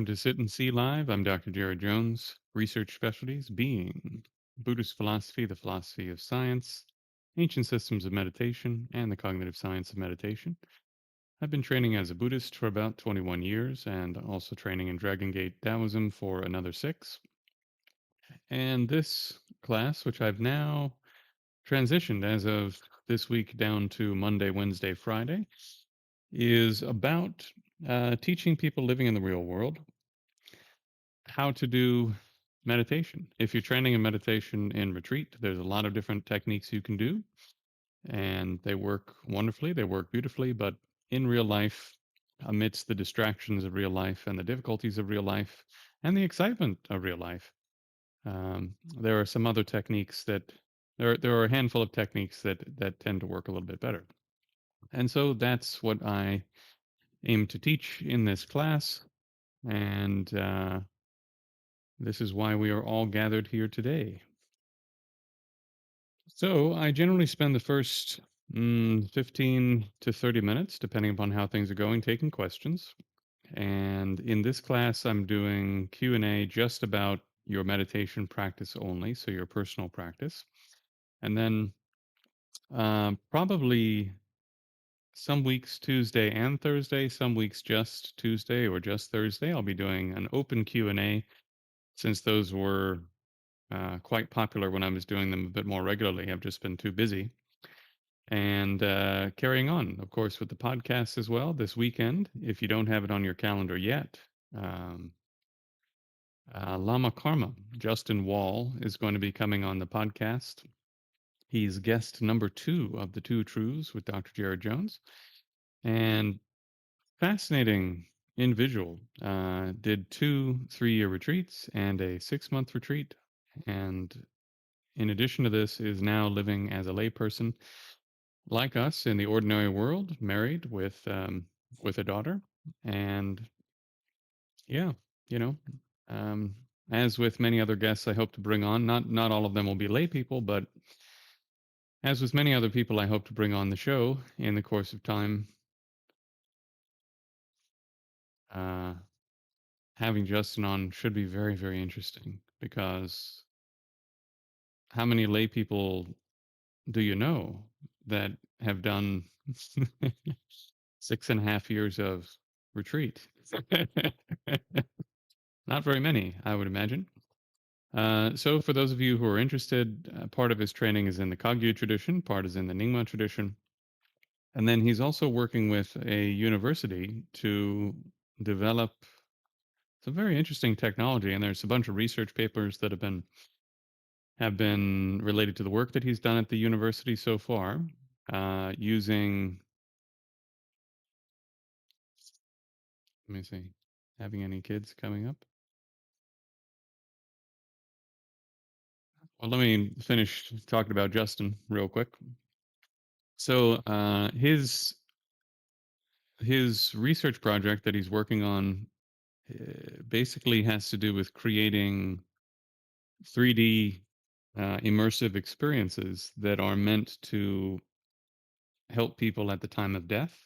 To Sit and See Live. I'm Dr. Jared Jones. Research specialties being Buddhist philosophy, the philosophy of science, ancient systems of meditation, and the cognitive science of meditation. I've been training as a Buddhist for about 21 years and also training in Dragon Gate Taoism for another 6. And this class, which I've now transitioned as of this week down to Monday, Wednesday, Friday, is about teaching people living in the real world how to do meditation. If you're training in meditation in retreat, there's a lot of different techniques you can do, and they work wonderfully, they work beautifully. But in real life, amidst the distractions of real life and the difficulties of real life and the excitement of real life, there are some other techniques that there are a handful of techniques that tend to work a little bit better. And so that's what I aim to teach in this class. And this is why we are all gathered here today. So I generally spend the first 15 to 30 minutes, depending upon how things are going, taking questions. And in this class, I'm doing Q&A just about your meditation practice only, so your personal practice. And then probably some weeks Tuesday and Thursday, some weeks just Tuesday or just Thursday, I'll be doing an open Q&A, since those were quite popular when I was doing them a bit more regularly. I've just been too busy. And carrying on, of course, with the podcast as well this weekend. If you don't have it on your calendar yet, um, Lama Karma, Justin Wall, is going to be coming on the podcast. He's guest number 2 of the Two Truths with Dr. Jared Jones. And fascinating individual. Did 2 3-year retreats and a 6-month retreat. And in addition to this, is now living as a layperson like us in the ordinary world, married with a daughter. And yeah, you know, um, as with many other guests I hope to bring on, not all of them will be lay people, but as with many other people I hope to bring on the show in the course of time, uh, having Justin on should be very, very interesting, because how many lay people do you know that have done 6.5 years of retreat? Not very many, I would imagine. So, for those of you who are interested, part of his training is in the Kagyu tradition, part is in the Nyingma tradition. And then he's also working with a university to develop some very interesting technology. And there's a bunch of research papers that have been related to the work that he's done at the university so far, using, let me see, having any kids coming up? Well, let me finish talking about Justin real quick. So, his research project that he's working on basically has to do with creating 3D immersive experiences that are meant to help people at the time of death,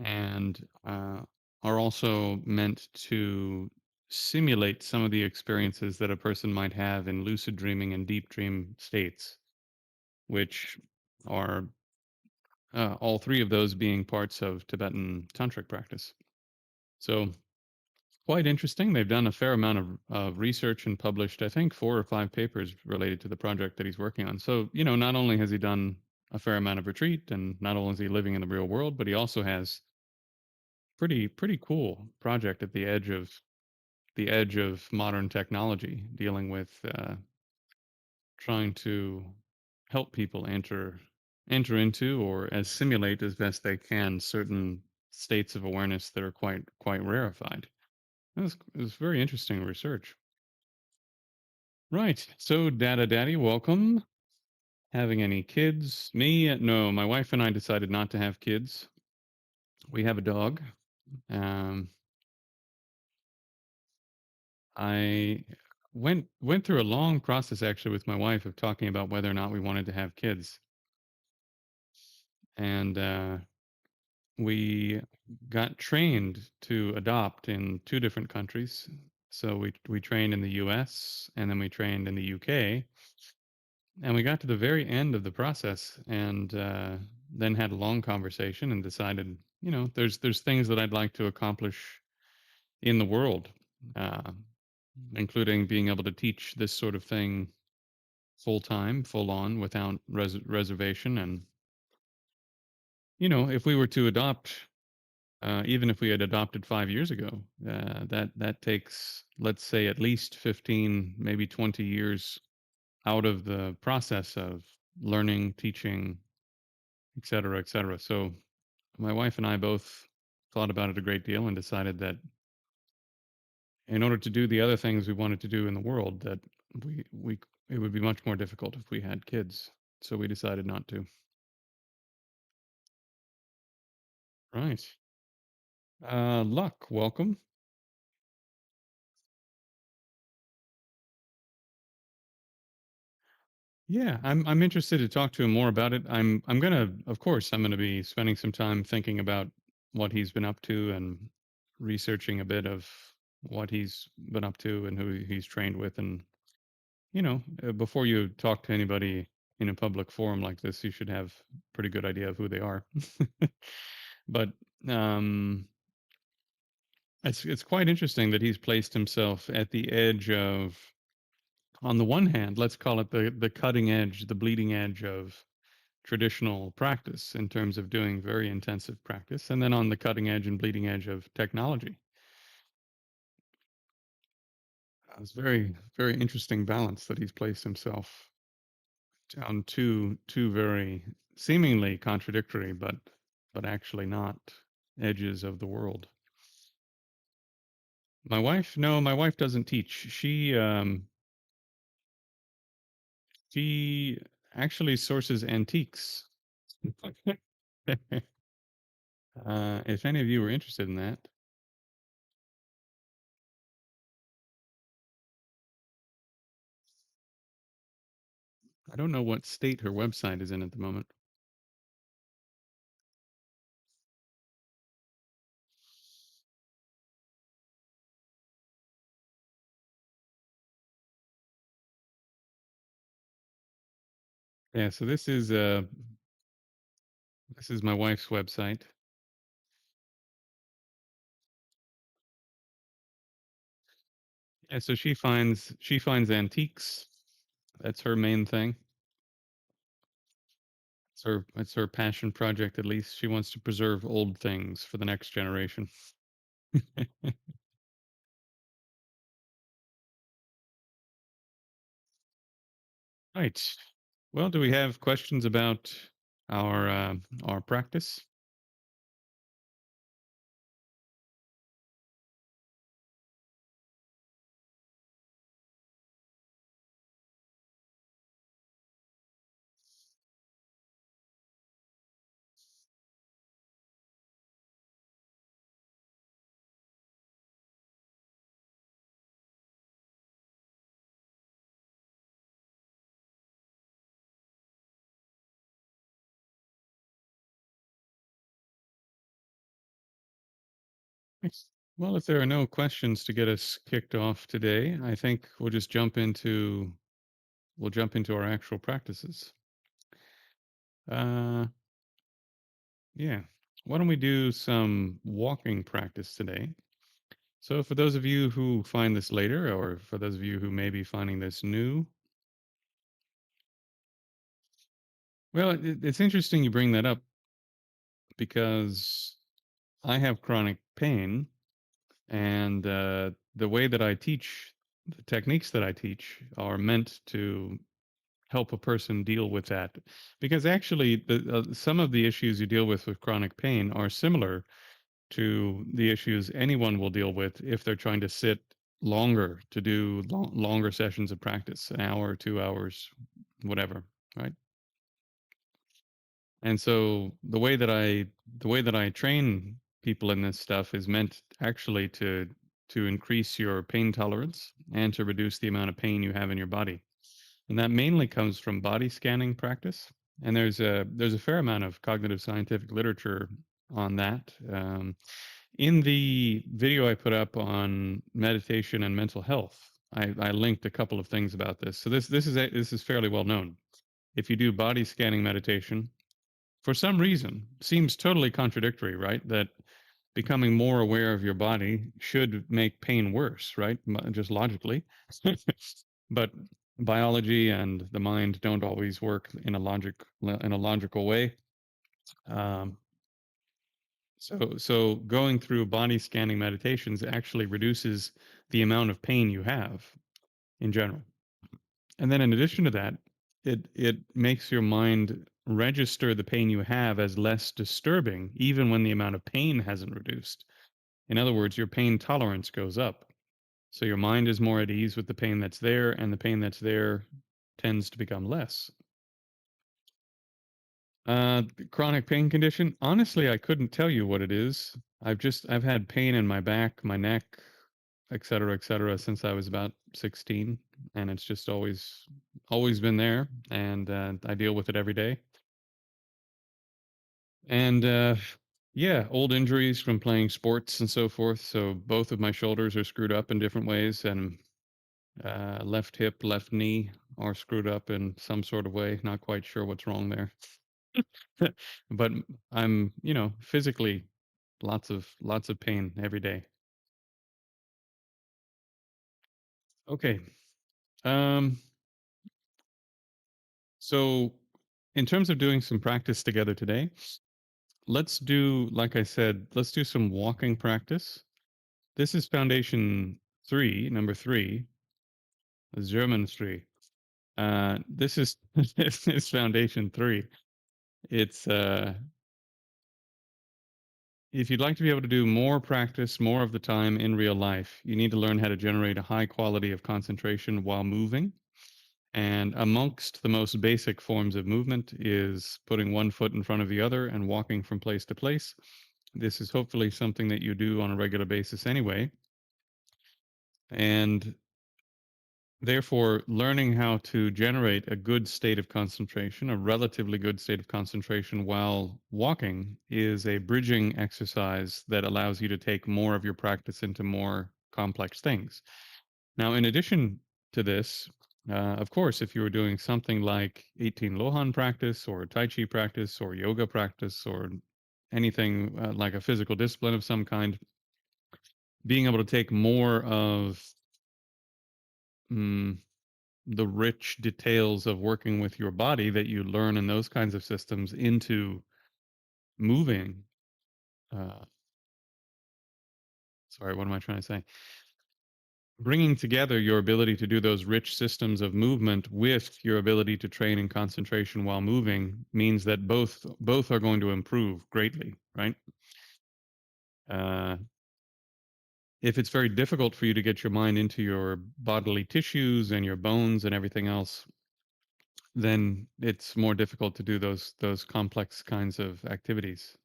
and are also meant to simulate some of the experiences that a person might have in lucid dreaming and deep dream states, which are all 3 of those being parts of Tibetan tantric practice. So quite interesting. They've done a fair amount of research and published, I think, 4 or 5 papers related to the project that he's working on. So, not only has he done a fair amount of retreat, and not only is he living in the real world, but he also has pretty cool project at the edge of modern technology, dealing with trying to help people enter into, or as simulate as best they can, certain states of awareness that are quite rarefied. It was very interesting research. Right. So, Dada Daddy, welcome. Having any kids? Me? No, my wife and I decided not to have kids. We have a dog. Um, I went through a long process actually with my wife of talking about whether or not we wanted to have kids. And we got trained to adopt in two different countries. So we trained in the US and then we trained in the UK. And we got to the very end of the process and then had a long conversation and decided, there's things that I'd like to accomplish in the world, uh, including being able to teach this sort of thing full time, full on, without reservation. And if we were to adopt, even if we had adopted 5 years ago, that takes, let's say, at least 15, maybe 20 years out of the process of learning, teaching, et cetera, et cetera. So my wife and I both thought about it a great deal and decided that in order to do the other things we wanted to do in the world, that we it would be much more difficult if we had kids. So we decided not to. Right. Luck, welcome. Yeah, I'm interested to talk to him more about it. I'm gonna, of course, I'm gonna be spending some time thinking about what he's been up to and researching a bit of what he's been up to and who he's trained with. And before you talk to anybody in a public forum like this, you should have a pretty good idea of who they are. But um, it's quite interesting that he's placed himself at the edge of, on the one hand, let's call it the cutting edge, the bleeding edge of traditional practice in terms of doing very intensive practice, and then on the cutting edge and bleeding edge of technology. It's very, very interesting balance that he's placed himself on two very seemingly contradictory, but actually not edges of the world. My wife, no, my wife doesn't teach. She actually sources antiques. If any of you are interested in that, I don't know what state her website is in at the moment. Yeah, so this is my wife's website. Yeah, so she finds antiques. That's her main thing. It's her passion project, at least. She wants to preserve old things for the next generation. Right. Well, do we have questions about our practice? Yes. Well, if there are no questions to get us kicked off today, I think we'll jump into our actual practices. Uh, yeah. Why don't we do some walking practice today? So, for those of you who find this later, or for those of you who may be finding this new, well, it's interesting you bring that up because I have chronic pain, and the way that I teach, the techniques that I teach are meant to help a person deal with that. Because actually, some of the issues you deal with chronic pain are similar to the issues anyone will deal with if they're trying to sit longer to do longer sessions of practice, an hour, 2 hours, whatever, right? And so the way that I train people in this stuff is meant actually to increase your pain tolerance and to reduce the amount of pain you have in your body. And that mainly comes from body scanning practice. And there's a fair amount of cognitive scientific literature on that. In the video I put up on meditation and mental health, I linked a couple of things about this. So this is fairly well known. If you do body scanning meditation, for some reason, seems totally contradictory, right? That becoming more aware of your body should make pain worse, right? Just logically. But biology and the mind don't always work in a logical way. Um, so going through body scanning meditations actually reduces the amount of pain you have in general. And then in addition to that, it makes your mind register the pain you have as less disturbing, even when the amount of pain hasn't reduced. In other words, your pain tolerance goes up. So your mind is more at ease with the pain that's there, and the pain that's there tends to become less. Chronic pain condition. Honestly, I couldn't tell you what it is. I've had pain in my back, my neck, et cetera, since I was about 16, and it's just always been there, and I deal with it every day. And yeah, old injuries from playing sports and so forth. So both of my shoulders are screwed up in different ways, and left hip, left knee are screwed up in some sort of way. Not quite sure what's wrong there. But I'm, physically lots of pain every day. Okay. Um, so in terms of doing some practice together today, let's do, like I said, let's do some walking practice. This is foundation three, number three, German three. This is this is foundation three. It's if you'd like to be able to do more practice more of the time in real life, you need to learn how to generate a high quality of concentration while moving. And amongst the most basic forms of movement is putting one foot in front of the other and walking from place to place. This is hopefully something that you do on a regular basis anyway. And therefore, learning how to generate a good state of concentration, a relatively good state of concentration while walking, is a bridging exercise that allows you to take more of your practice into more complex things. Now, in addition to this, of course, if you were doing something like 18 Lohan practice or Tai Chi practice or yoga practice or anything like a physical discipline of some kind, being able to take more of mm, the rich details of working with your body that you learn in those kinds of systems into moving. Uh, sorry, what am I trying to say? Bringing together your ability to do those rich systems of movement with your ability to train in concentration while moving means that both are going to improve greatly, right? Uh, if it's very difficult for you to get your mind into your bodily tissues and your bones and everything else, then it's more difficult to do those complex kinds of activities.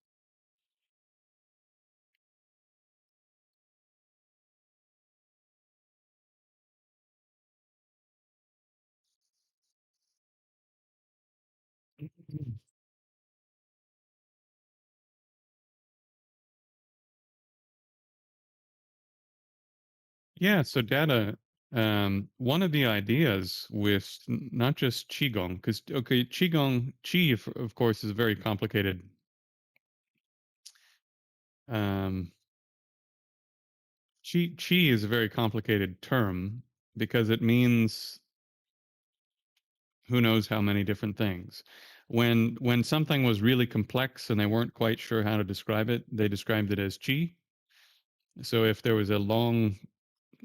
Yeah, so data, one of the ideas with not just Qigong, because, okay, Qigong, Qi, of course, is a very complicated, um, Qi is a very complicated term because it means who knows how many different things. When something was really complex and they weren't quite sure how to describe it, they described it as Qi. So if there was a long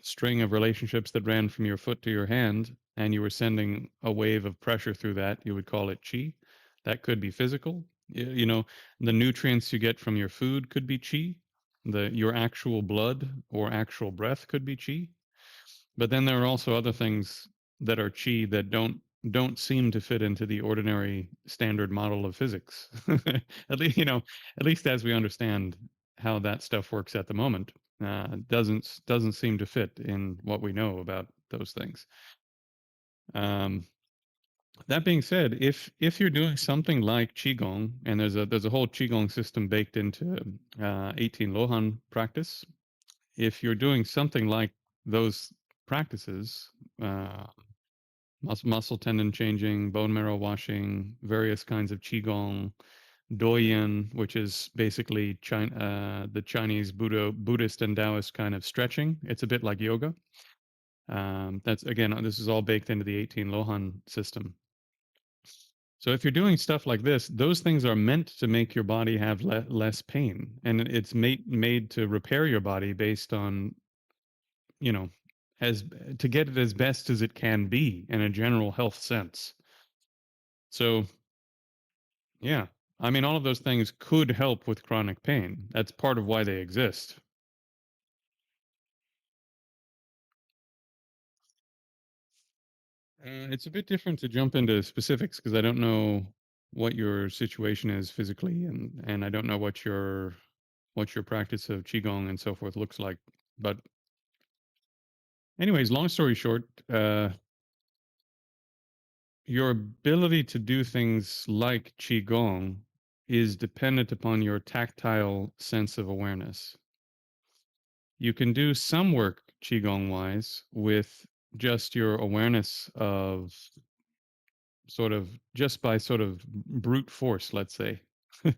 string of relationships that ran from your foot to your hand and you were sending a wave of pressure through that, you would call it chi. That could be physical. The nutrients you get from your food could be chi. Your actual blood or actual breath could be chi. But then there are also other things that are chi that don't seem to fit into the ordinary standard model of physics. At least, at least as we understand how that stuff works at the moment, doesn't seem to fit in what we know about those things. Um, That being said, if you're doing something like qigong, and there's a whole qigong system baked into 18 Lohan practice. If you're doing something like those practices, uh, muscle tendon changing, bone marrow washing, various kinds of qigong, doyen, which is basically the Chinese Buddhist and Taoist kind of stretching. It's a bit like yoga. That's again, this is all baked into the 18 Lohan system. So if you're doing stuff like this, those things are meant to make your body have less pain, and it's made to repair your body based on, you know, as to get it as best as it can be in a general health sense. So yeah, I mean, all of those things could help with chronic pain. That's part of why they exist. It's a bit different to jump into specifics because I don't know what your situation is physically, and I don't know what your practice of qigong and so forth looks like. But anyways, long story short, your ability to do things like qigong is dependent upon your tactile sense of awareness. You can do some work qigong wise with just your awareness of sort of just by sort of brute force, let's say,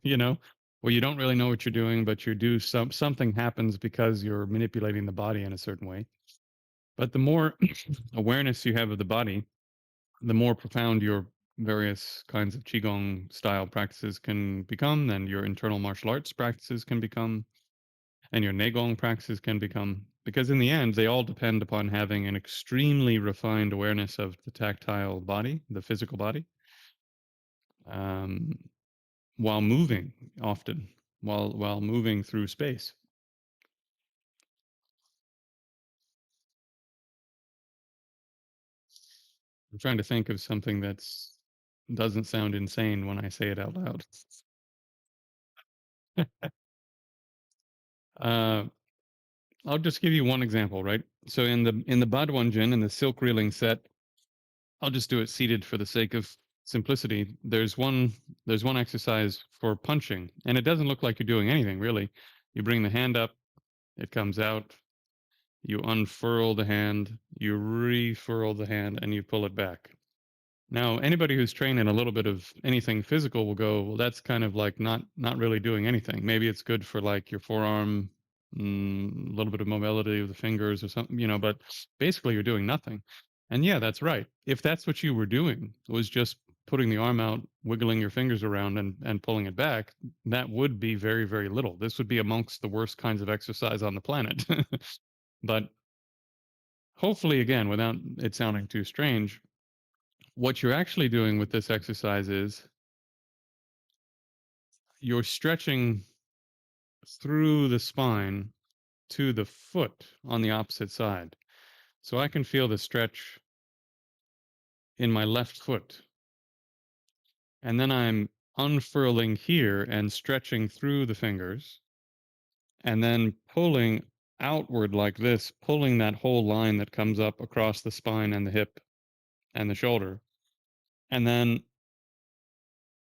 you know, where you don't really know what you're doing, but you do something happens because you're manipulating the body in a certain way. But the more awareness you have of the body, the more profound your various kinds of qigong style practices can become, and your internal martial arts practices can become, and your neigong practices can become. Because in the end, they all depend upon having an extremely refined awareness of the tactile body, the physical body, um, while moving often, while moving through space. I'm trying to think of something that's doesn't sound insane when I say it out loud. uh, I'll just give you one example, right? So in the Badwanjin, in the silk reeling set, I'll just do it seated for the sake of simplicity. There's one exercise for punching, and it doesn't look like you're doing anything really. You bring the hand up, it comes out, you unfurl the hand, you refurl the hand, and you pull it back. Now, anybody who's trained in a little bit of anything physical will go, well, that's kind of like not really doing anything. Maybe it's good for like your forearm, a little bit of mobility of the fingers or something, but basically you're doing nothing. And yeah, that's right. If that's what you were doing, was just putting the arm out, wiggling your fingers around and pulling it back, that would be very, very little. This would be amongst the worst kinds of exercise on the planet. But hopefully, again, without it sounding too strange, what you're actually doing with this exercise is you're stretching through the spine to the foot on the opposite side. So I can feel the stretch in my left foot. And then I'm unfurling here and stretching through the fingers and then pulling outward like this, pulling that whole line that comes up across the spine and the hip and the shoulder, and then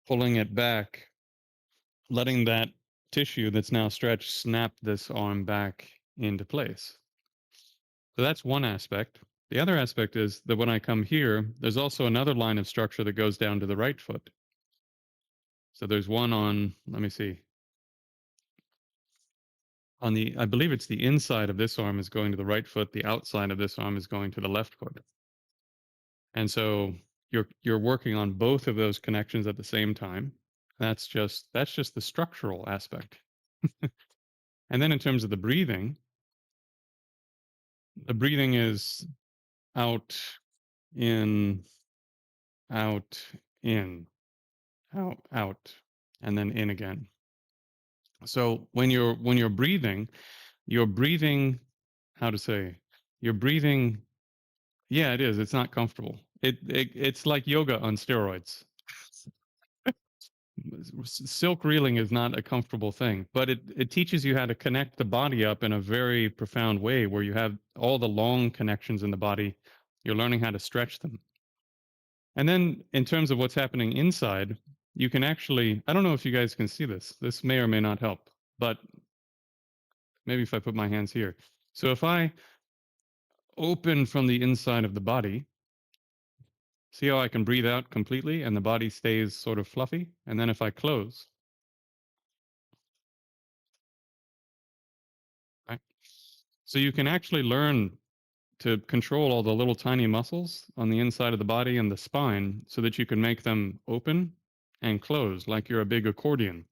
pulling it back, letting that tissue that's now stretched snap this arm back into place. So that's one aspect. The other aspect is that when I come here, there's also another line of structure that goes down to the right foot. So there's one let me see, I believe it's the inside of this arm is going to the right foot, the outside of this arm is going to the left foot. And so you're working on both of those connections at the same time. That's just the structural aspect. And then in terms of the breathing is out, in, out, in, out, and then in again. So when you're breathing, how to say, you're breathing. Yeah, it is. It's not comfortable. It's like yoga on steroids. Silk reeling is not a comfortable thing, but it teaches you how to connect the body up in a very profound way where you have all the long connections in the body. You're learning how to stretch them. And then in terms of what's happening inside, you can actually, I don't know if you guys can see this. This may or may not help, but maybe if I put my hands here. So if I open from the inside of the body, see how I can breathe out completely and the body stays sort of fluffy? And then if I close, right? So you can actually learn to control all the little tiny muscles on the inside of the body and the spine so that you can make them open and close like you're a big accordion.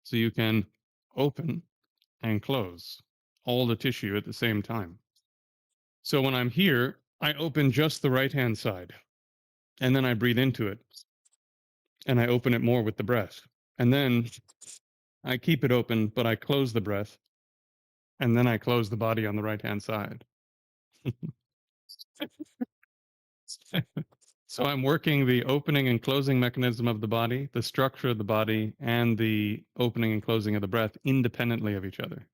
So you can open and close all the tissue at the same time. So when I'm here, I open just the right hand side and then I breathe into it and I open it more with the breath. And then I keep it open, but I close the breath and then I close the body on the right hand side. So I'm working the opening and closing mechanism of the body, the structure of the body, and the opening and closing of the breath independently of each other.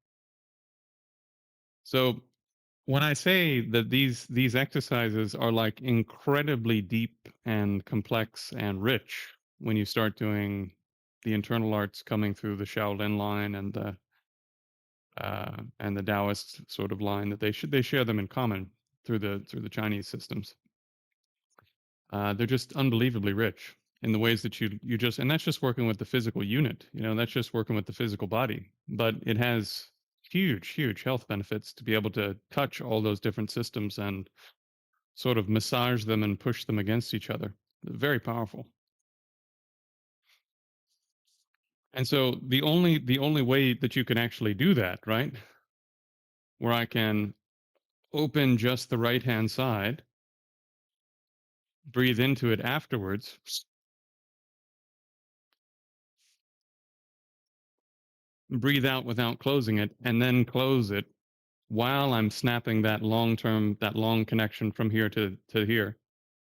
So when I say that these exercises are like incredibly deep and complex and rich when you start doing the internal arts coming through the Shaolin line and the Taoist sort of line that they share them in common through the Chinese systems. They're just unbelievably rich in the ways that you just and that's just working with the physical unit. You know, that's just working with the physical body, but it has huge health benefits to be able to touch all those different systems and sort of massage them and push them against each other. Very powerful. And so the only way that you can actually do that, right? Where I can open just the right hand side, breathe into it afterwards, breathe out without closing it, and then close it while I'm snapping that that long connection from here to here,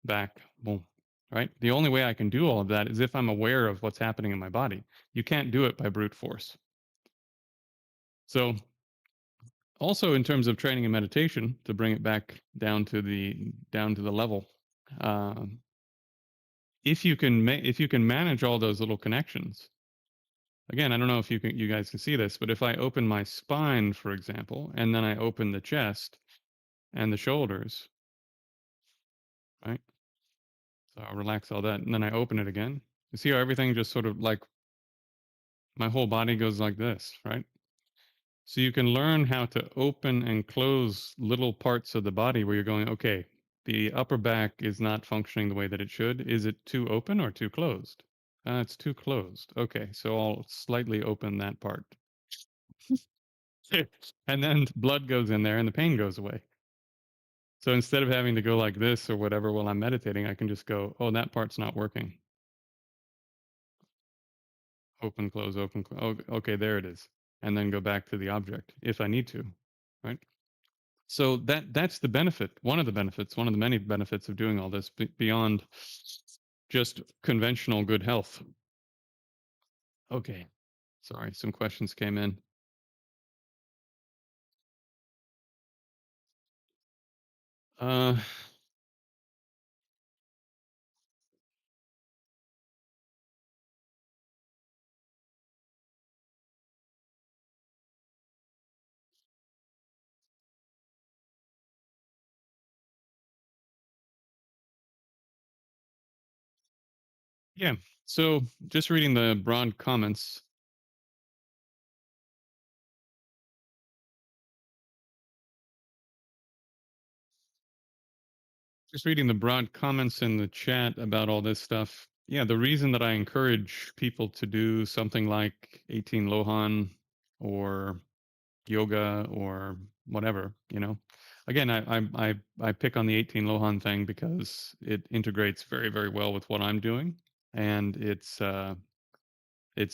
back, boom. Right? The only way I can do all of that is if I'm aware of what's happening in my body. You can't do it by brute force. So also in terms of training and meditation, to bring it back down to the level, um, if you can manage all those little connections. Again, I don't know if you guys can see this, but if I open my spine, for example, and then I open the chest and the shoulders, right? So I'll relax all that, and then I open it again. You see how everything just sort of like my whole body goes like this, right? So you can learn how to open and close little parts of the body where you're going, okay, the upper back is not functioning the way that it should. Is it too open or too closed? It's too closed. Okay, so I'll slightly open that part. And then blood goes in there and the pain goes away. So instead of having to go like this or whatever while I'm meditating, I can just go, oh, that part's not working. Open, close. Oh, okay, there it is. And then go back to the object if I need to, right? So that's the benefit, one of the many benefits of doing all this beyond just conventional good health. Okay, sorry, some questions came in. Uh, yeah. So just reading the broad comments. Just reading the broad comments in the chat about all this stuff. Yeah, the reason that I encourage people to do something like 18 Lohan or yoga or whatever, again, I pick on the 18 Lohan thing because it integrates very well with what I'm doing, and it's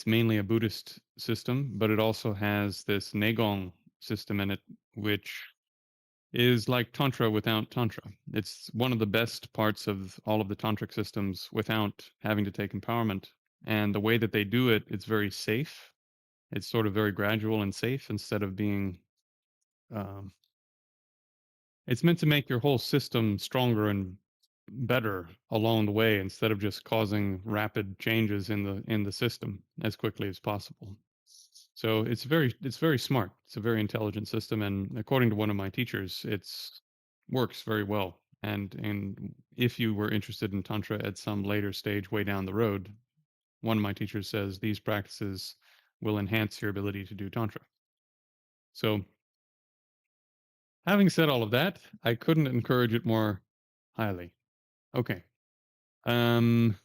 mainly a Buddhist system, but it also has this Neigong system in it, which is like Tantra without Tantra. It's one of the best parts of all of the Tantric systems without having to take empowerment. And the way that they do it, it's very safe. It's sort of very gradual and safe instead of being. Um, it's meant to make your whole system stronger and better along the way instead of just causing rapid changes in the system as quickly as possible. So it's very smart. It's a very intelligent system, and according to one of my teachers, it's works very well. And if you were interested in tantra at some later stage way down the road, one of my teachers says these practices will enhance your ability to do tantra. So, having said all of that, I couldn't encourage it more highly. Okay. Um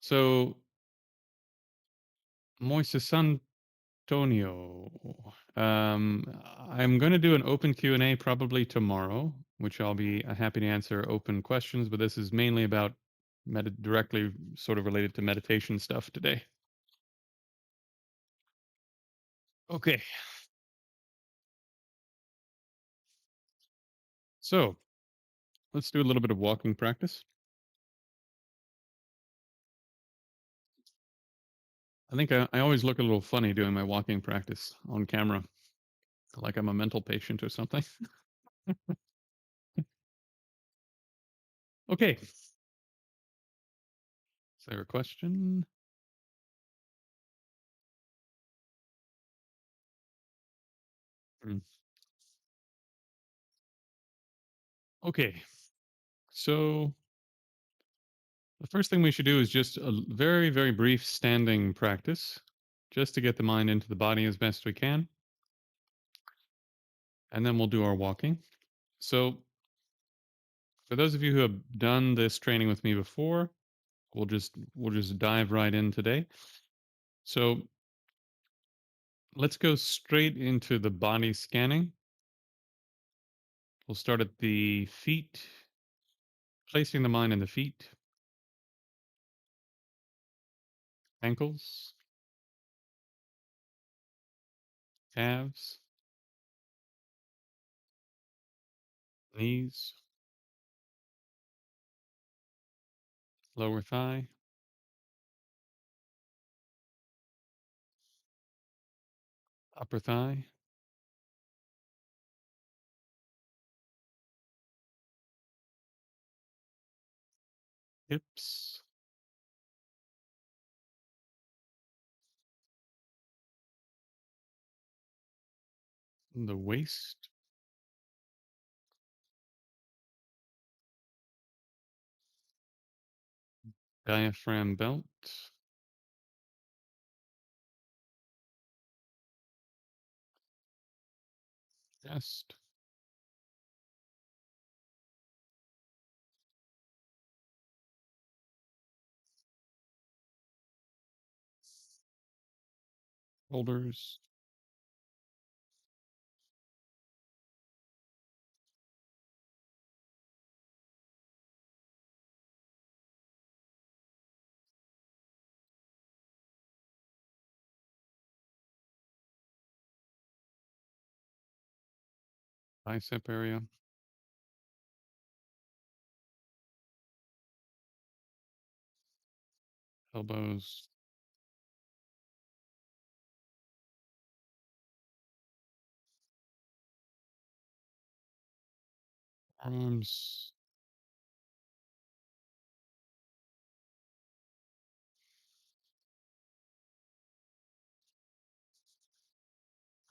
so Moises Antonio, um, I'm going to do an open Q&A probably tomorrow, which I'll be happy to answer open questions, but this is mainly about directly sort of related to meditation stuff today. Okay, so let's do a little bit of walking practice. I think I always look a little funny doing my walking practice on camera, like I'm a mental patient or something. Okay, is there a question? Hmm. Okay, so the first thing we should do is just a very, very brief standing practice, just to get the mind into the body as best we can, and then we'll do our walking. So, for those of you who have done this training with me before, we'll just dive right in today. So, let's go straight into the body scanning. We'll start at the feet, placing the mind in the feet, ankles, calves, knees, lower thigh, upper thigh, hips, the waist, diaphragm belt, chest, shoulders, bicep area, elbows, arms,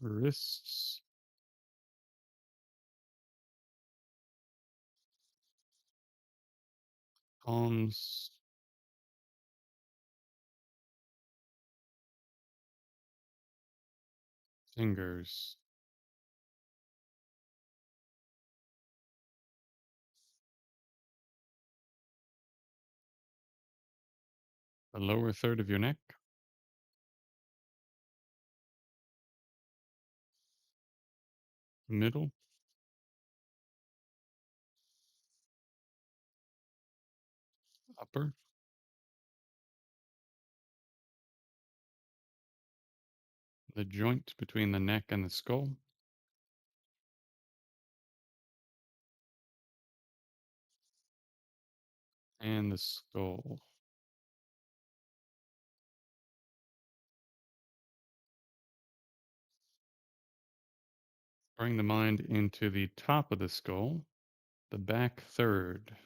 wrists, palms, fingers, the lower third of your neck, middle, upper, the joint between the neck and the skull, and the skull. Bring the mind into the top of the skull, the back third.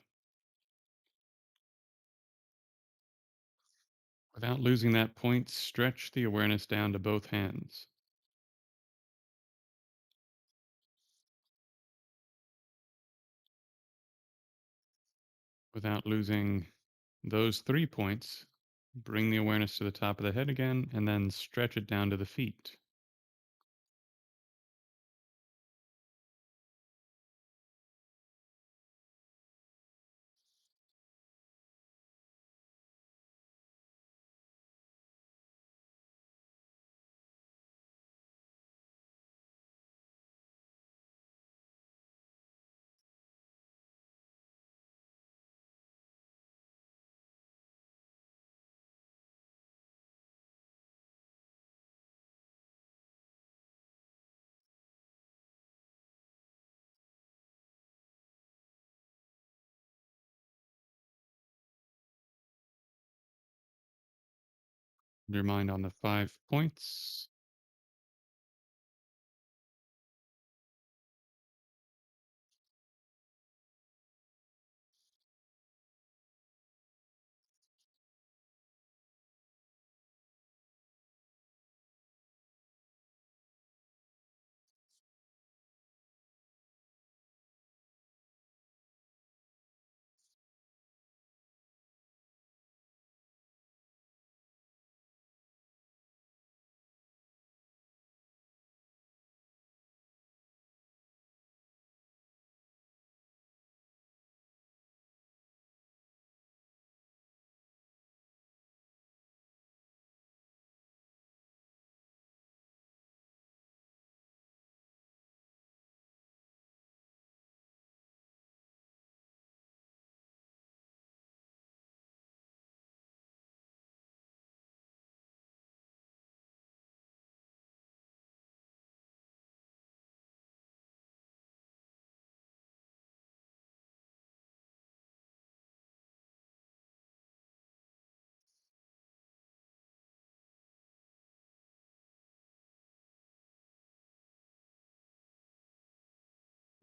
Without losing that point, stretch the awareness down to both hands. Without losing those 3 points, bring the awareness to the top of the head again and then stretch it down to the feet. Your mind on the 5 points.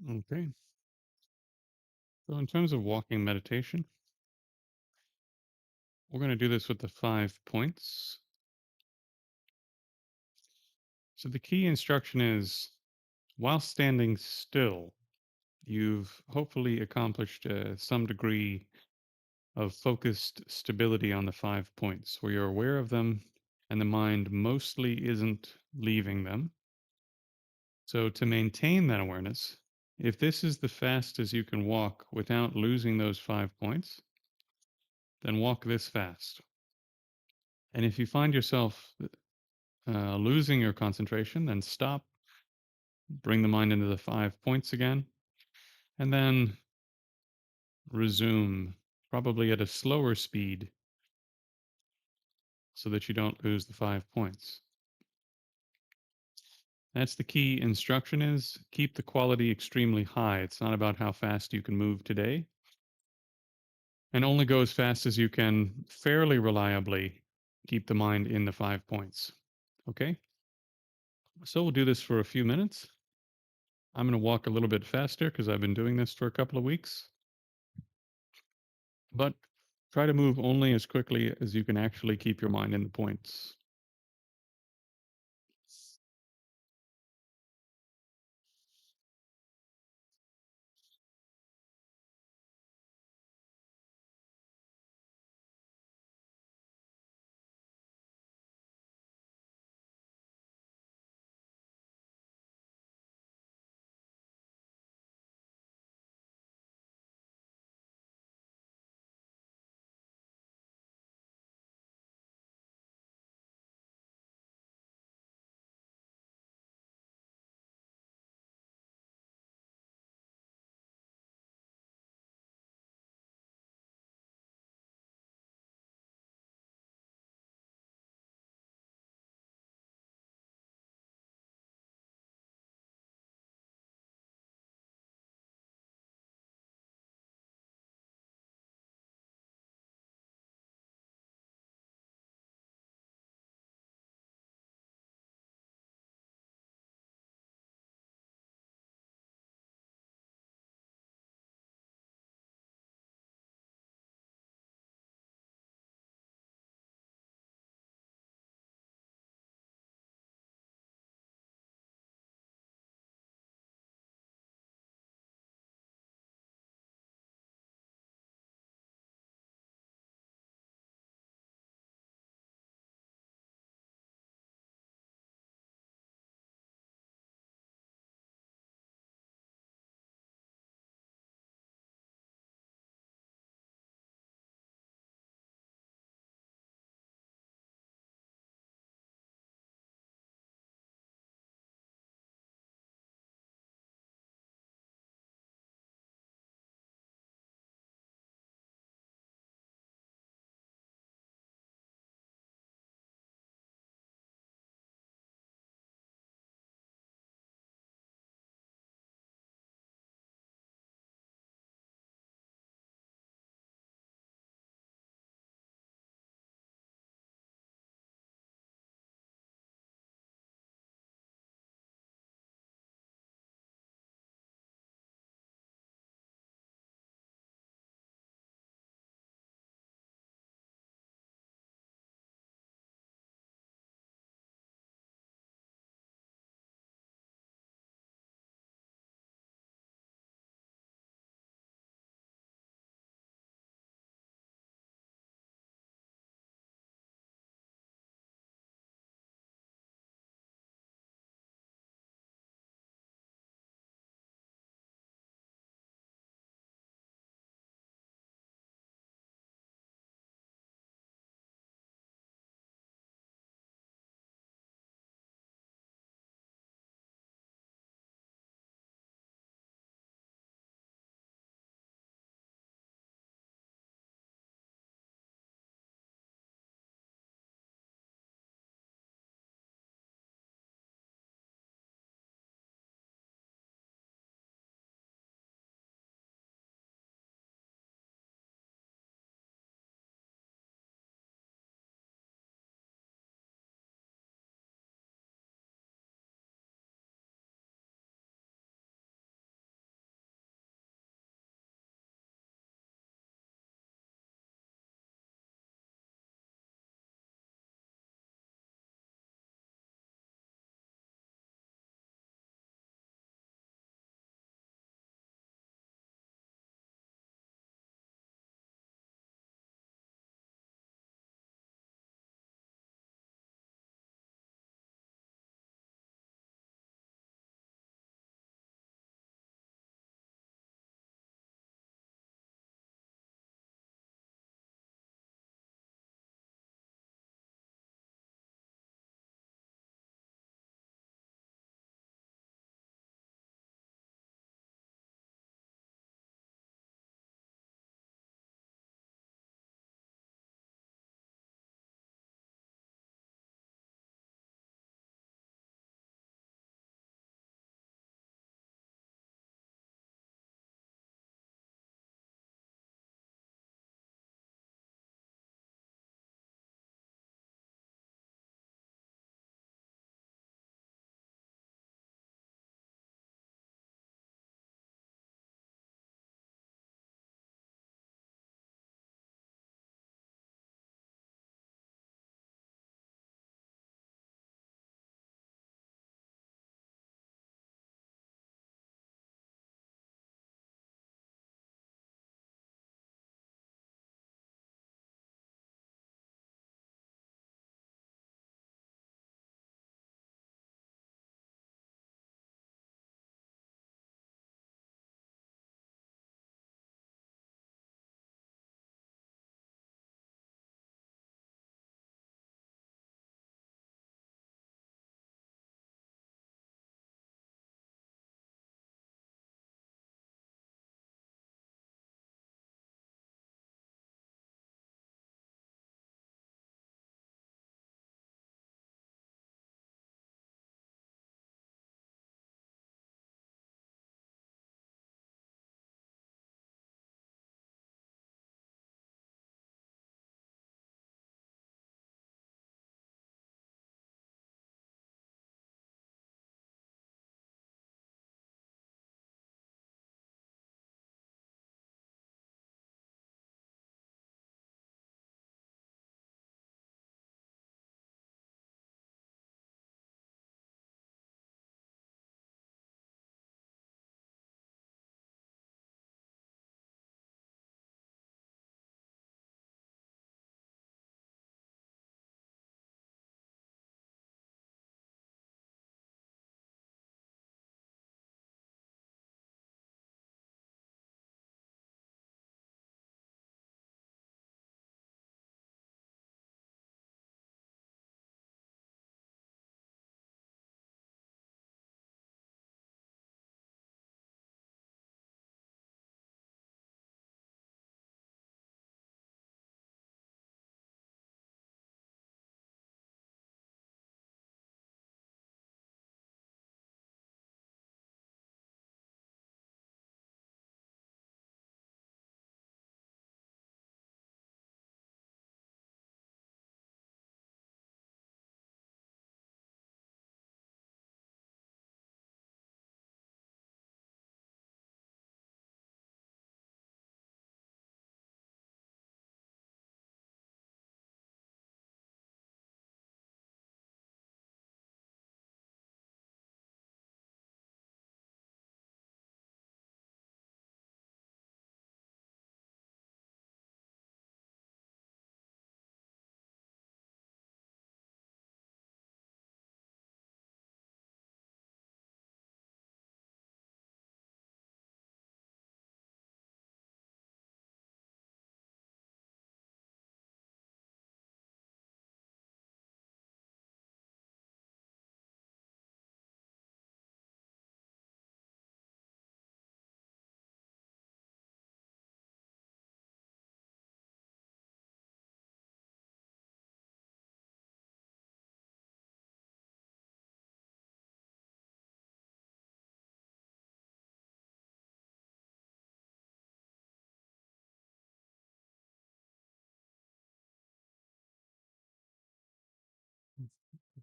Okay. So, in terms of walking meditation, we're going to do this with the 5 points. So, the key instruction is while standing still, you've hopefully accomplished some degree of focused stability on the 5 points where you're aware of them and the mind mostly isn't leaving them. So, to maintain that awareness, if this is the fastest you can walk without losing those 5 points, then walk this fast. And if you find yourself losing your concentration, then stop, bring the mind into the 5 points again, and then resume, probably at a slower speed, so that you don't lose the 5 points. That's the key instruction is keep the quality extremely high. It's not about how fast you can move today, and only go as fast as you can fairly reliably keep the mind in the 5 points. Okay? So we'll do this for a few minutes. I'm going to walk a little bit faster because I've been doing this for a couple of weeks, but try to move only as quickly as you can actually keep your mind in the points.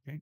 Okay.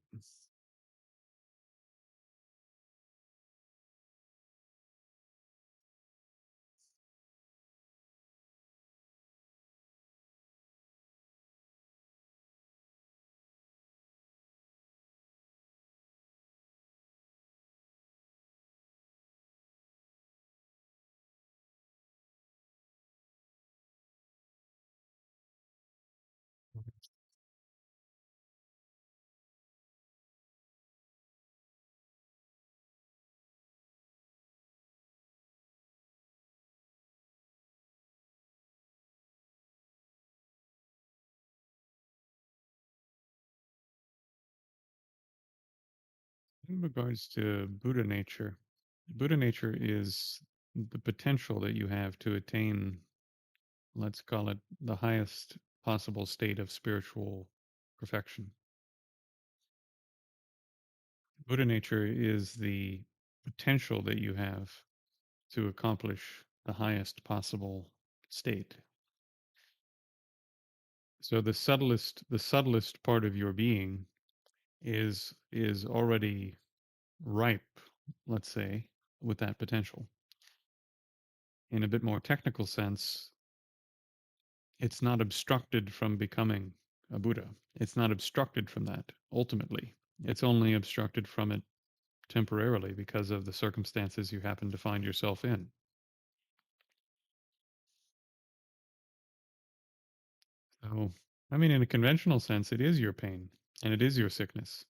In regards to Buddha nature is the potential that you have to attain, let's call it the highest possible state of spiritual perfection. Buddha nature is the potential that you have to accomplish the highest possible state. So the subtlest part of your being is already ripe, let's say, with that potential. In a bit more technical sense, it's not obstructed from becoming a Buddha. It's not obstructed from that ultimately. It's only obstructed from it temporarily because of the circumstances you happen to find yourself in. So, I mean, in a conventional sense, it is your pain and it is your sickness.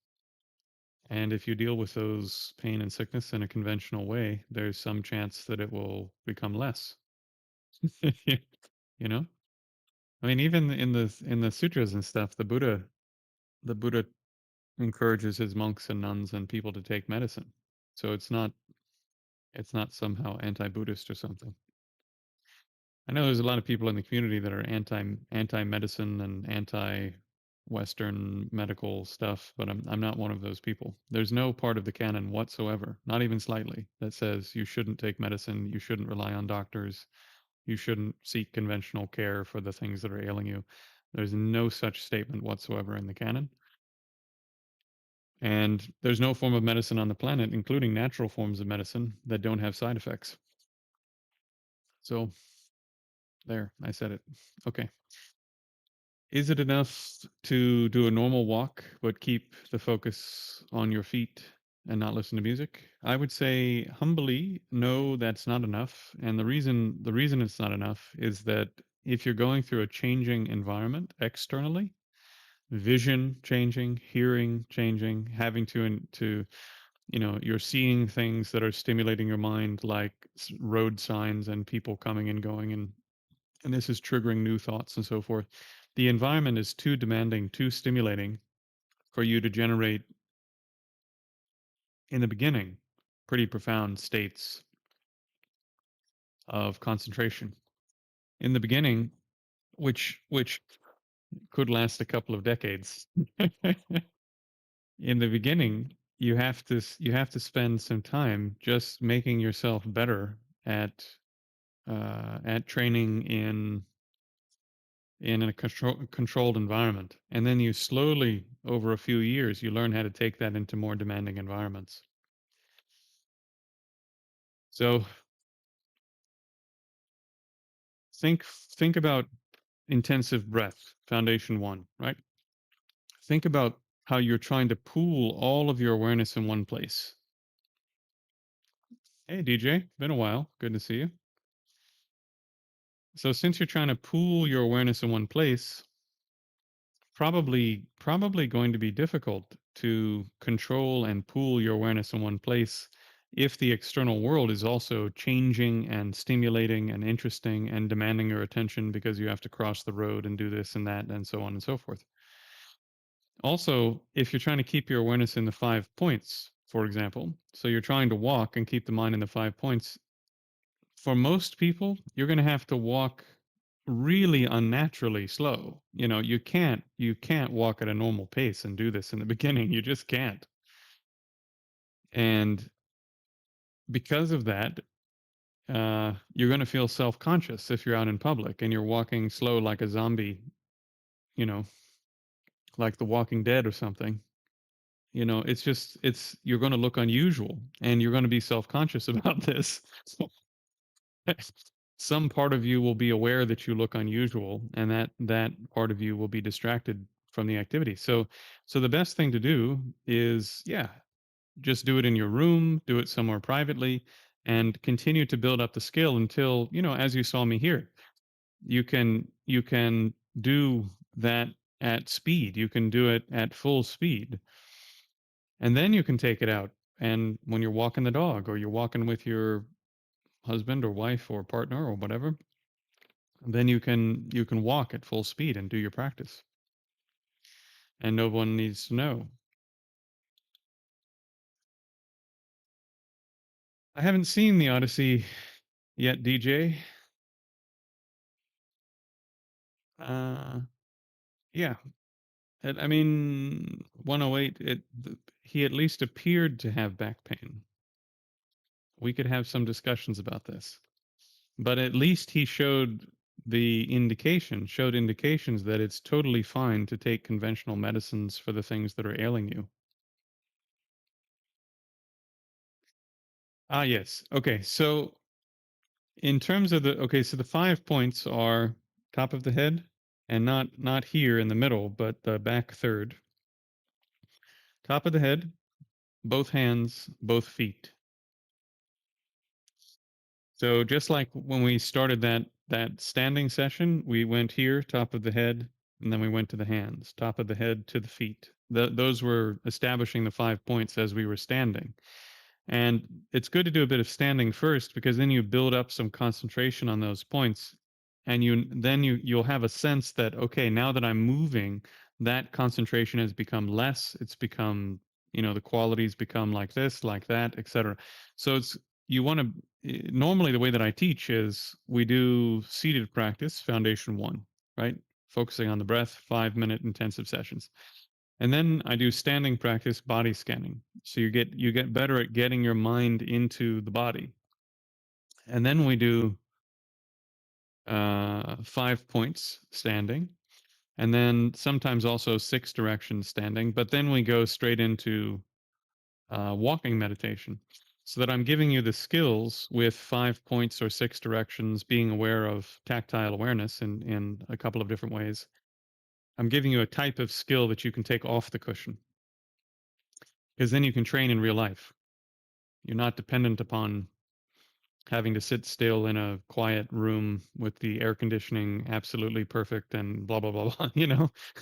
And if you deal with those pain and sickness in a conventional way, there's some chance that it will become less. You know? I mean, even in the sutras and stuff, the Buddha encourages his monks and nuns and people to take medicine. So it's not somehow anti-Buddhist or something. I know there's a lot of people in the community that are anti-medicine and anti-Western medical stuff, but I'm not one of those people. There's no part of the canon whatsoever, not even slightly, that says you shouldn't take medicine, you shouldn't rely on doctors, you shouldn't seek conventional care for the things that are ailing you. There's no such statement whatsoever in the canon. And there's no form of medicine on the planet, including natural forms of medicine, that don't have side effects. So there, I said it. Okay. Is it enough to do a normal walk but keep the focus on your feet and not listen to music? I would say humbly, no, that's not enough. And the reason it's not enough is that if you're going through a changing environment externally, vision changing, hearing changing, having to you're seeing things that are stimulating your mind like road signs and people coming and going, and this is triggering new thoughts and so forth. The environment is too demanding, too stimulating for you to generate, in the beginning, pretty profound states of concentration. In the beginning, which could last a couple of decades. In the beginning, you have to spend some time just making yourself better at training in a controlled environment. And then you slowly, over a few years, you learn how to take that into more demanding environments. So think about intensive breath, foundation one, right? Think about how you're trying to pool all of your awareness in one place. Hey, DJ, been a while. Good to see you. So since you're trying to pool your awareness in one place, probably going to be difficult to control and pool your awareness in one place if the external world is also changing and stimulating and interesting and demanding your attention because you have to cross the road and do this and that and so on and so forth. Also, if you're trying to keep your awareness in the 5 points, for example, so you're trying to walk and keep the mind in the 5 points, for most people, you're going to have to walk really unnaturally slow. You can't walk at a normal pace and do this in the beginning. You just can't. And because of that, you're going to feel self-conscious if you're out in public and you're walking slow like a zombie, you know, like The Walking Dead or something. It's just you're going to look unusual and you're going to be self-conscious about this. Some part of you will be aware that you look unusual, and that part of you will be distracted from the activity. So the best thing to do is, yeah, just do it in your room, do it somewhere privately, and continue to build up the skill until, as you saw me here, you can do that at speed. You can do it at full speed, and then you can take it out. And when you're walking the dog, or you're walking with your husband or wife or partner or whatever, then you can walk at full speed and do your practice, and no one needs to know. I haven't seen the Odyssey yet, DJ. Uh, yeah, I mean, 108. He at least appeared to have back pain. We could have some discussions about this, but at least he showed indications that it's totally fine to take conventional medicines for the things that are ailing you. Ah, yes. Okay, so in terms of so the 5 points are top of the head, and not here in the middle, but the back third. Top of the head, both hands, both feet. So just like when we started that standing session, we went here, top of the head, and then we went to the hands, top of the head to the feet. Those were establishing the 5 points as we were standing. And it's good to do a bit of standing first, because then you build up some concentration on those points, and you'll have a sense that, okay, now that I'm moving, that concentration has become less. It's become, the qualities become like this, like that, etc. So it's you want to normally the way that I teach is we do seated practice, foundation 1, right? Focusing on the breath, 5-minute intensive sessions. And then I do standing practice, body scanning. So you get better at getting your mind into the body. And then we do 5 points standing, and then sometimes also 6 directions standing. But then we go straight into walking meditation, so that I'm giving you the skills with 5 points or 6 directions, being aware of tactile awareness in a couple of different ways. I'm giving you a type of skill that you can take off the cushion, because then you can train in real life. You're not dependent upon having to sit still in a quiet room with the air conditioning absolutely perfect and blah blah blah blah.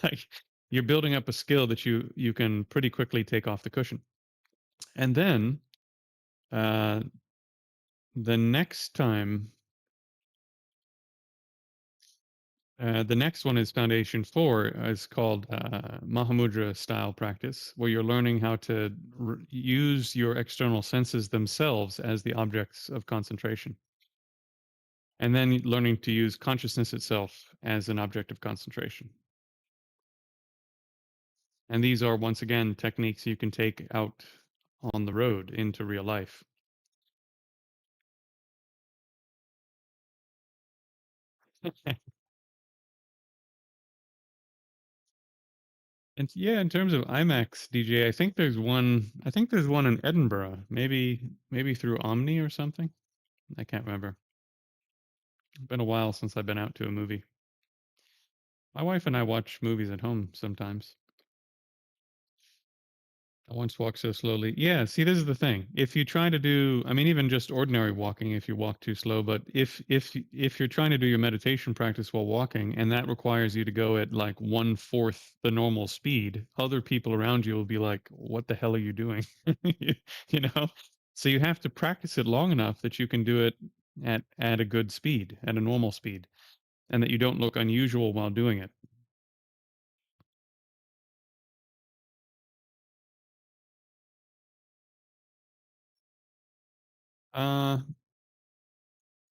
Like, you're building up a skill that you can pretty quickly take off the cushion. And then uh, the next time, the next one is Foundation 4. Is called Mahamudra style practice, where you're learning how to use your external senses themselves as the objects of concentration, and then learning to use consciousness itself as an object of concentration. And these are, once again, techniques you can take out on the road into real life. And yeah, in terms of IMAX, DJ, I think there's one. I think there's one in Edinburgh. Maybe through Omni or something. I can't remember. It's been a while since I've been out to a movie. My wife and I watch movies at home sometimes. I once walked so slowly. Yeah, see, this is the thing. If you try to do, I mean, even just ordinary walking, if you walk too slow, but if you're trying to do your meditation practice while walking, and that requires you to go at like 1/4 the normal speed, other people around you will be like, "What the hell are you doing?" You know. So you have to practice it long enough that you can do it at a good speed, at a normal speed, and that you don't look unusual while doing it. Uh,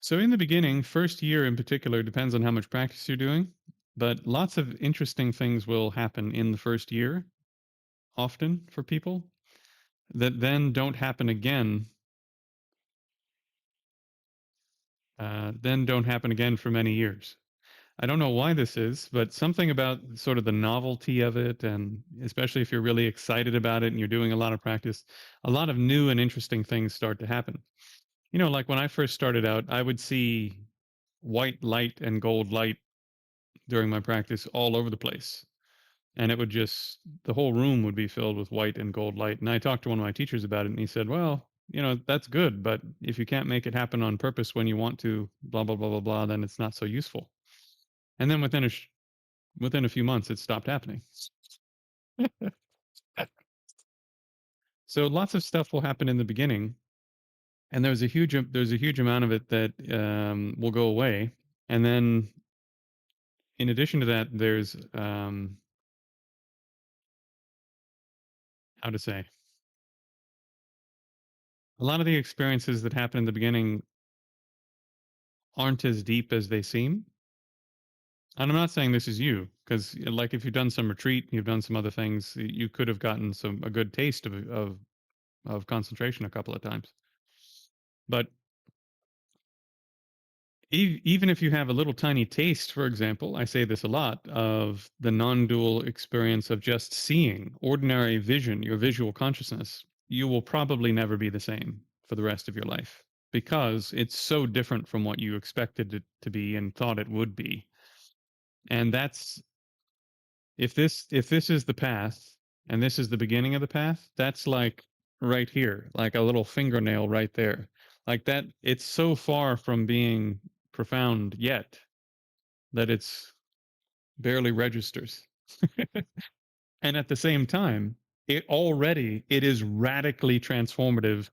So in the beginning, first year in particular, depends on how much practice you're doing, but lots of interesting things will happen in the first year, often for people, that then don't happen again. Then don't happen again for many years. I don't know why this is, but something about sort of the novelty of it, and especially if you're really excited about it and you're doing a lot of practice, a lot of new and interesting things start to happen. Like when I first started out, I would see white light and gold light during my practice all over the place. And it would just, the whole room would be filled with white and gold light. And I talked to one of my teachers about it, and he said, well, that's good, but if you can't make it happen on purpose when you want to, blah, blah, blah, blah, blah, then it's not so useful. And then within a few months, it stopped happening. So lots of stuff will happen in the beginning, and there's a huge amount of it that will go away. And then in addition to that, there's how to say, a lot of the experiences that happen in the beginning aren't as deep as they seem. And I'm not saying this is you, because like if you've done some retreat, you've done some other things, you could have gotten a good taste of concentration a couple of times. But even if you have a little tiny taste, for example, I say this a lot, of the non-dual experience of just seeing ordinary vision, your visual consciousness, you will probably never be the same for the rest of your life, because it's so different from what you expected it to be and thought it would be. And that's, if this is the path and this is the beginning of the path, that's like right here, like a little fingernail right there. Like that, it's so far from being profound yet that it's barely registers. And at the same time, it is radically transformative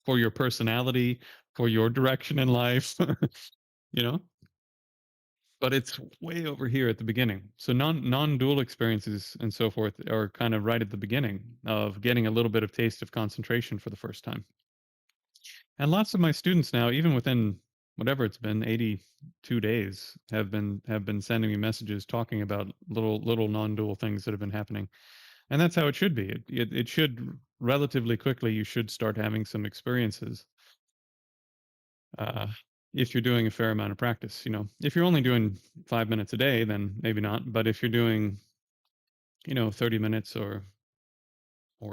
for your personality, for your direction in life, you know? But it's way over here at the beginning. So non-dual experiences and so forth are kind of right at the beginning of getting a little bit of taste of concentration for the first time. And lots of my students now, even within whatever it's been, 82 days, have been sending me messages talking about little non-dual things that have been happening. And that's how it should be. It should relatively quickly, you should start having some experiences. Uh, if you're doing a fair amount of practice, if you're only doing 5 minutes a day, then maybe not. But if you're doing, 30 minutes or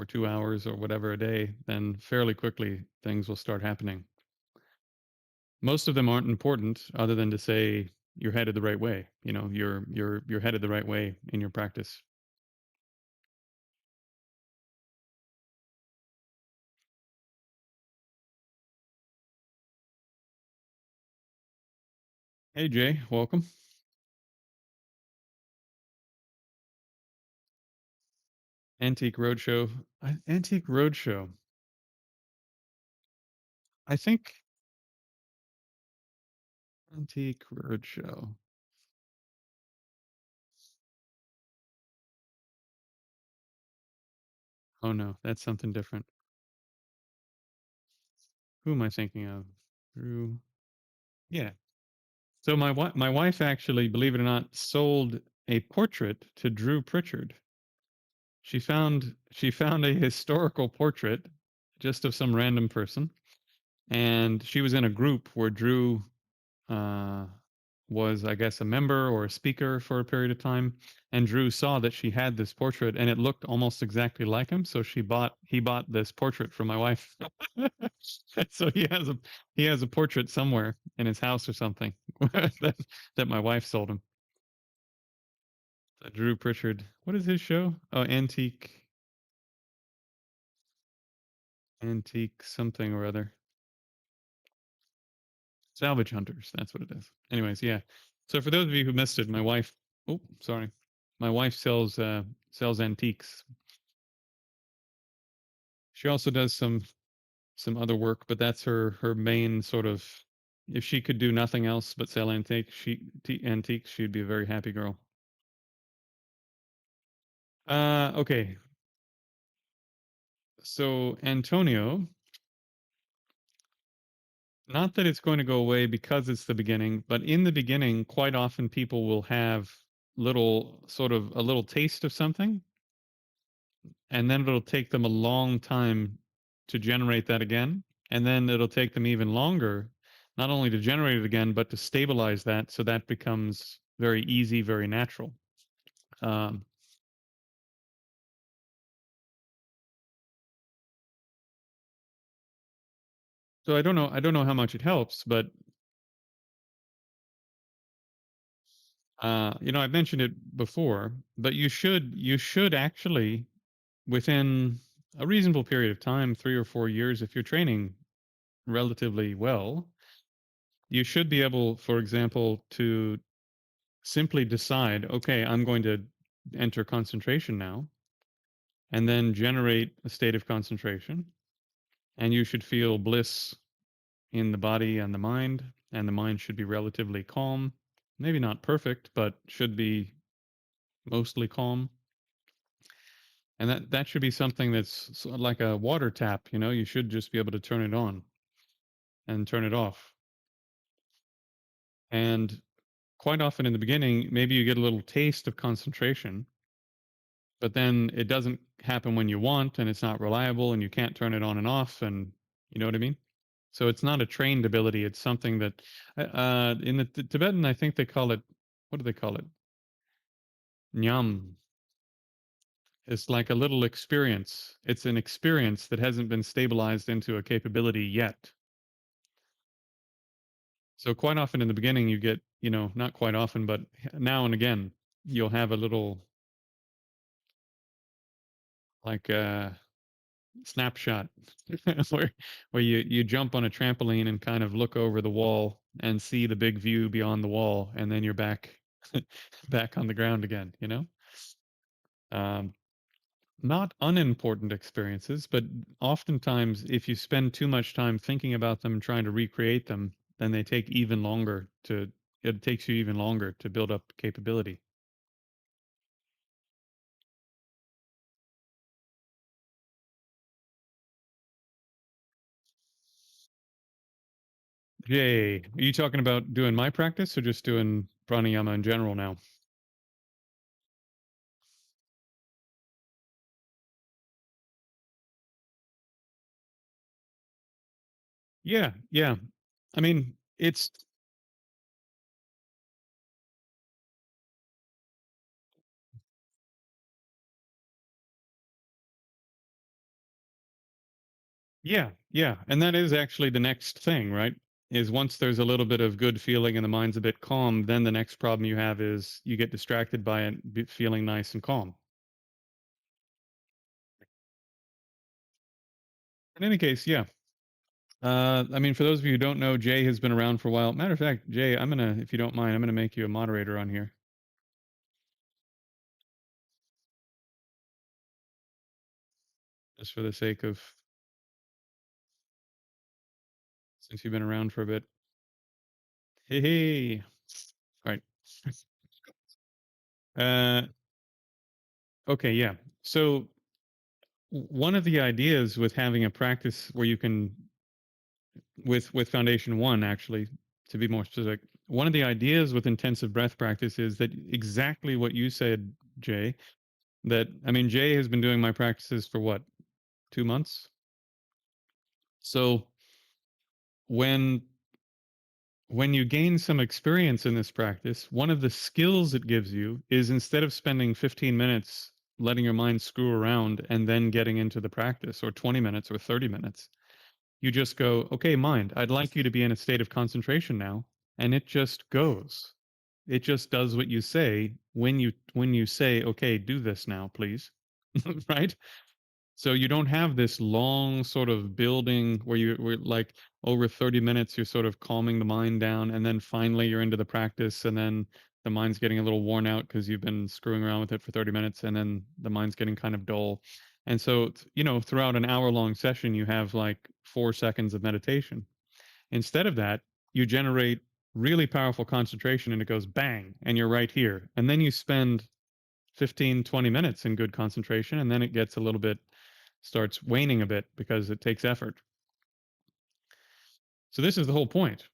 2 hours or whatever a day, then fairly quickly things will start happening. Most of them aren't important, other than to say you're headed the right way. You're headed the right way in your practice. Hey Jay, welcome. Antique Roadshow. Antique Roadshow. I think Antique Roadshow. Oh no, that's something different. Who am I thinking of? Drew. Yeah. So my wife actually, believe it or not, sold a portrait to Drew Pritchard. She found a historical portrait just of some random person, and she was in a group where Drew uh, was, I guess, a member or a speaker for a period of time. And Drew saw that she had this portrait, and it looked almost exactly like him. So he bought this portrait for my wife. So he has a portrait somewhere in his house or something that that my wife sold him. Drew Pritchard. What is his show? Oh, antique something or other. Salvage Hunters. That's what it is. Anyways, yeah. So for those of you who missed it, my wife. Oh, sorry. My wife sells antiques. She also does some other work, but that's her main sort of. If she could do nothing else but sell antiques, she'd be a very happy girl. Okay. So Antonio, not that it's going to go away because it's the beginning, but in the beginning, quite often people will have a little taste of something, and then it'll take them a long time to generate that again, and then it'll take them even longer, not only to generate it again, but to stabilize that so that becomes very easy, very natural. Um, so I don't know how much it helps, but I've mentioned it before, but you should actually within a reasonable period of time, 3 or 4 years, if you're training relatively well, you should be able, for example, to simply decide, okay, I'm going to enter concentration now, and then generate a state of concentration, and you should feel bliss in the body and the mind should be relatively calm. Maybe not perfect, but should be mostly calm. And that should be something that's like a water tap, you should just be able to turn it on and turn it off. And quite often in the beginning, maybe you get a little taste of concentration, but then it doesn't happen when you want and it's not reliable and you can't turn it on and off, and you know what I mean? So it's not a trained ability, it's something that in the Tibetan, I think they call it, what do they call it? Nyam. It's like a little experience. It's an experience that hasn't been stabilized into a capability yet. So quite often in the beginning, you get, not quite often, but now and again, you'll have a little like snapshot where you jump on a trampoline and kind of look over the wall and see the big view beyond the wall, and then you're back back on the ground again. Um, Not unimportant experiences, but oftentimes, if you spend too much time thinking about them and trying to recreate them, then they take even longer to. It takes you even longer to build up capability. Yay! Are you talking about doing my practice or just doing pranayama in general now? Yeah, yeah. I mean, it's yeah, yeah. And that is actually the next thing, right? Is once there's a little bit of good feeling and the mind's a bit calm, then the next problem you have is you get distracted by it feeling nice and calm. In any case, yeah. I mean, for those of you who don't know, Jay has been around for a while. Matter of fact, Jay, if you don't mind, I'm gonna make you a moderator on here, just for the sake of since you've been around for a bit. Hey, hey. All right. Uh, okay, yeah. So one of the ideas with having a practice where you can, with Foundation One, actually, to be more specific, one of the ideas with intensive breath practice is that exactly what you said, Jay. That I mean, Jay has been doing my practices for what, 2 months? So when when you gain some experience in this practice, one of the skills it gives you is instead of spending 15 minutes letting your mind screw around and then getting into the practice, or 20 minutes or 30 minutes, you just go, okay, mind, I'd like you to be in a state of concentration now. And it just goes. It just does what you say when you say, okay, do this now, please. Right? So you don't have this long sort of building where where like over 30 minutes you're sort of calming the mind down, and then finally you're into the practice, and then the mind's getting a little worn out because you've been screwing around with it for 30 minutes, and then the mind's getting kind of dull. And so throughout an hour long session you have like 4 seconds of meditation. Instead of that, you generate really powerful concentration and it goes bang and you're right here. And then you spend 15, 20 minutes in good concentration, and then it gets a little bit starts waning a bit because it takes effort. So this is the whole point,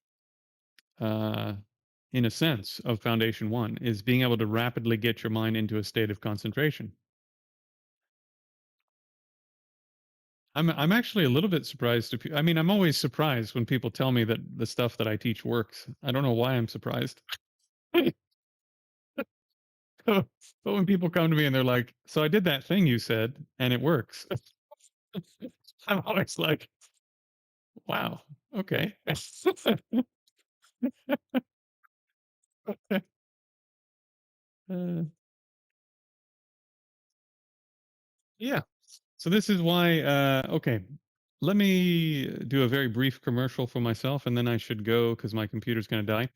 uh, in a sense, of Foundation One is being able to rapidly get your mind into a state of concentration. I'm actually a little bit surprised. I mean, I'm always surprised when people tell me that the stuff that I teach works. I don't know why I'm surprised. But when people come to me and they're like, "So I did that thing you said, and it works." I'm always like, "Wow, okay." Uh, yeah. So this is why, okay, let me do a very brief commercial for myself, and then I should go because my computer's gonna die.